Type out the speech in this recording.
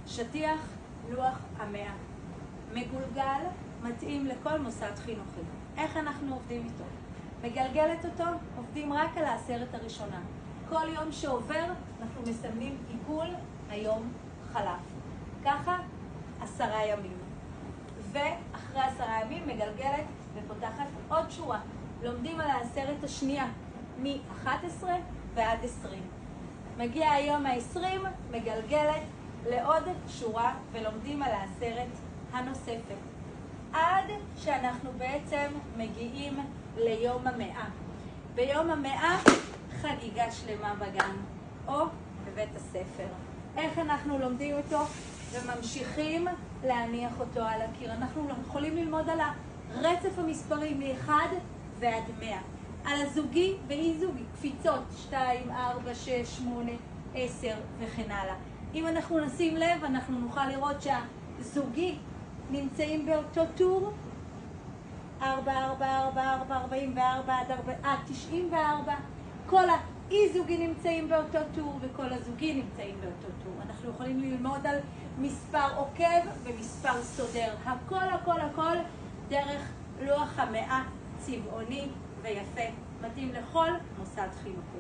שטיח לוח המאה. מגולגל, מתאים לכל מוסד חינוכי. איך אנחנו עובדים איתו? מגלגלת אותו, עובדים רק על העשרת הראשונה. כל יום שעובר אנחנו מסמנים עיגול, היום חלף. ככה 10 ימים. ואחרי 10 ימים מגלגלת ופותחת עוד שורה. לומדים על העשרת השנייה, מ-11 ועד 20. מגיע היום ה-20, מגלגלת לעוד שורה ולומדים על העשרת הנוספת. עד שאנחנו בעצם מגיעים ליום המאה. ביום המאה חגיגה שלמה בגן או בבית הספר. איך אנחנו לומדים אותו וממשיכים להניח אותו על הקיר. אנחנו יכולים ללמוד על הרצף המספרי מ-1 ועד 100. על הזוגי ואי זוגי, קפיצות 2, 4, 6, 8, 10 וכן הלאה. אם אנחנו נשים לב, אנחנו נוכל לראות שהזוגי נמצאים באותו טור 4, 4, 4, 4, 44 עד 94. כל האי זוגי נמצאים באותו טור וכל הזוגי נמצאים באותו טור. אנחנו יכולים ללמוד על מספר עוקב ומספר סודר. הכל דרך לוח המאה צבעוני ויפה. מתאים לכל מוסד חינוכי.